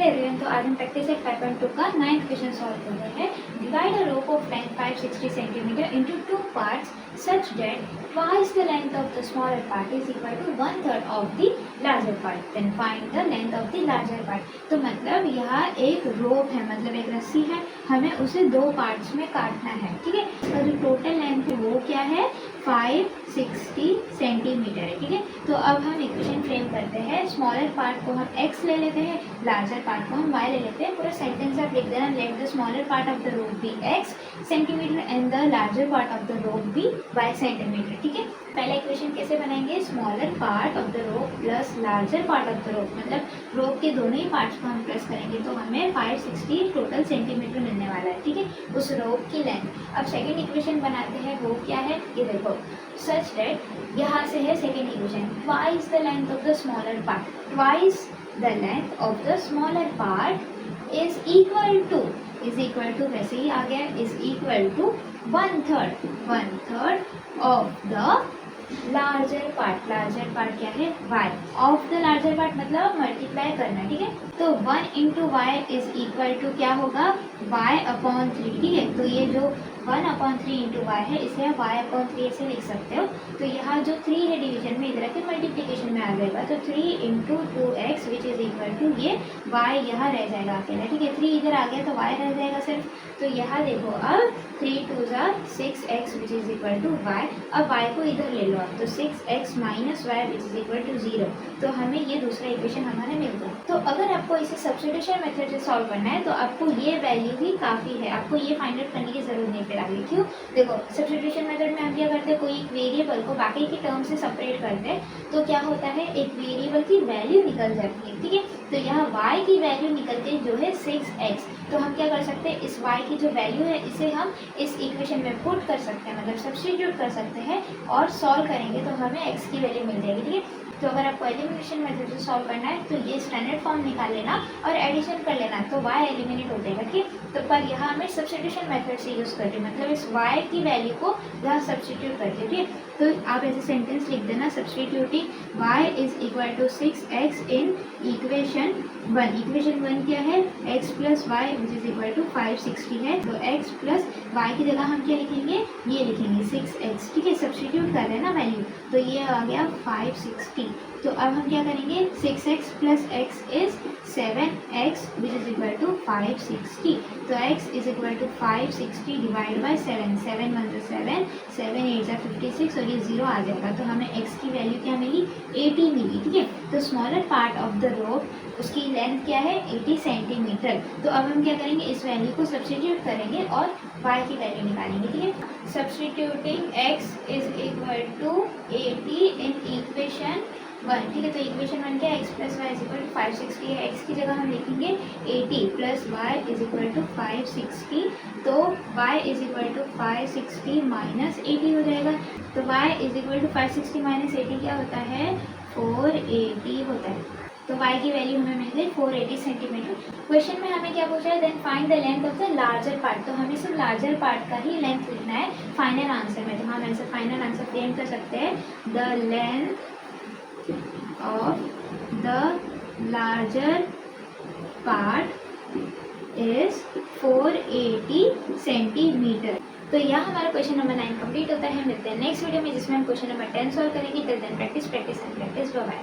Hello everyone, तो आज हम प्रैक्टिस सेट 5.2 का 9th क्वेश्चन सॉल्व कर रहे हैं। Divide a rope of length 560 centimetre into two parts such that twice the length of the smaller part is equal to 1/3 of the larger part. Then find the length of the larger part. तो मतलब यहाँ एक रोप है, मतलब एक रस्सी है, हमें उसे दो पार्ट्स में काटना है। ठीक है, इसका जो टोटल लेंथ है वो क्या है, 560 सेंटीमीटर है। ठीक है, तो अब हम इक्वेशन फ्रेम करते हैं। स्मॉलर पार्ट को हम x ले लेते हैं, लार्जर पार्ट को हम y ले लेते हैं। पूरा सेंटेंस आप लिख देना, let the smaller part of the rope be x centimetre and the larger part of the rope be y centimetre. ठीक है, पहला इक्वेशन कैसे बनाएंगे, smaller part of the rope plus larger part of the rope, मतलब rope के दोनों ही parts को हम प्लस करेंगे तो हमें 560 टोटल सेंटीमीटर मिलने वाला है। ठीक है, उस रोप की लेंथ। अब सेकेंड इक्वेशन बनाते हैं, वो क्या है, ये देखो, सच दैट यहाँ से है second equation, twice the length of the smaller part, twice the length of the smaller part is equal to वैसे ही आ गया, is equal to 1/3 of the larger part. Larger part क्या है, y of the larger part, मतलब multiply करना। ठीक है, तो 1 into y is equal to क्या होगा, y/3। ठीक है, तो ये जो 1/3 इंटू वाई है, इसे आप y/3 ऐसे लिख सकते हो। तो यहाँ जो 3 है डिवीजन में, इधर के मल्टीप्लिकेशन में आ जाएगा, तो 3 into 2x which is equal to ये y यहाँ रह जाएगा अकेला। ठीक है, 3 इधर आ गया तो y रह जाएगा सिर्फ। तो यहाँ देखो, अब 3 2 6x which is equal to y। अब y को इधर ले लो आप, तो 6x minus y which is equal to 0। तो हमें ये दूसरा इक्वेशन हमारा मिल गया। तो अगर आपको इसे सब्स्टिट्यूशन मेथड से सॉल्व करना है तो आपको ये वैल्यू ही काफ़ी है, आपको ये फाइंड आउट करने की जरूरत नहीं पड़ेगी। क्यों, देखो सब्स्टिट्यूशन मेथड में हम क्या करते हैं, कोई एक वेरिएबल को बाकी के टर्म से सेपरेट करते हैं तो क्या होता है, एक वेरिएबल की वैल्यू निकल जाती है। ठीक है, तो यहाँ y की वैल्यू निकलती है जो है 6x। तो हम क्या कर सकते हैं, इस y की जो वैल्यू है इसे हम इस इक्वेशन में पुट कर सकते हैं, मतलब सब्स्टिट्यूट कर सकते हैं और सॉल्व करेंगे तो हमें x की वैल्यू मिल जाएगी। ठीक है, तो अगर आपको एलिमिनेशन मेथड से सॉल्व करना है तो ये स्टैंडर्ड फॉर्म निकाल लेना और एडिशन कर लेना, तो y एलिमिनेट हो जाएगा। ठीक, तो पर यहाँ हमें सब्स्टिट्यूशन मेथड से यूज़ करते हैं, मतलब इस y की वैल्यू को यहाँ सब्स्टिट्यूट करते हैं। ठीक, तो आप ऐसे सेंटेंस लिख देना, substituting y is equal to 6x in equation 1। Equation 1 क्या है, x plus y which is equal to 560 है, तो x प्लस वाई की जगह हम क्या लिखेंगे, ये लिखेंगे 6x। ठीक है, सब्स्टिट्यूट कर रहे हैं ना वैल्यू, तो ये आ गया 560। तो अब हम क्या करेंगे, 6x plus x is 7x which is equal to 560। तो x is equal to 560 divide by 7, 7 1 7, 7 8 56 और ये 0 आ जाएगा। तो हमें x की वैल्यू क्या मिली, 80 मिली। ठीक है, तो स्मॉलर पार्ट ऑफ द रोप, उसकी लेंथ क्या है, 80 सेंटीमीटर। तो अब हम क्या करेंगे, इस वैल्यू को सब्स्टिट्यूट करेंगे और y की वैल्यू निकालेंगे। ठीक है, substituting x is equal to 80 in equation 1। ठीक है, तो इक्वेशन 1 क्या है, x plus y is equal to 560 है, x की जगह हम लिखेंगे 80 plus y is equal to 560। तो y is equal to 560 minus 80 हो जाएगा। तो y is equal to 560 minus 80 क्या होता है, 480 होता है। तो y की वैल्यू हमें मिल गई 480 सेंटीमीटर। क्वेश्चन में हमें क्या पूछा है, then find the length of the larger part. तो हमें सिर्फ लार्जर पार्ट का ही लेंथ लिखना है फाइनल आंसर में। तो हम ऐसे फाइनल आंसर फ्रेम कर सकते हैं, the length of the larger part is 480 centimetre. तो यहाँ हमारा क्वेश्चन नंबर 9 कंप्लीट होता है। मिलते हैं नेक्स्ट वीडियो में, जिसमें हम क्वेश्चन नंबर 10 सॉल्व करेंगे। Till then practice and practice. Bye bye.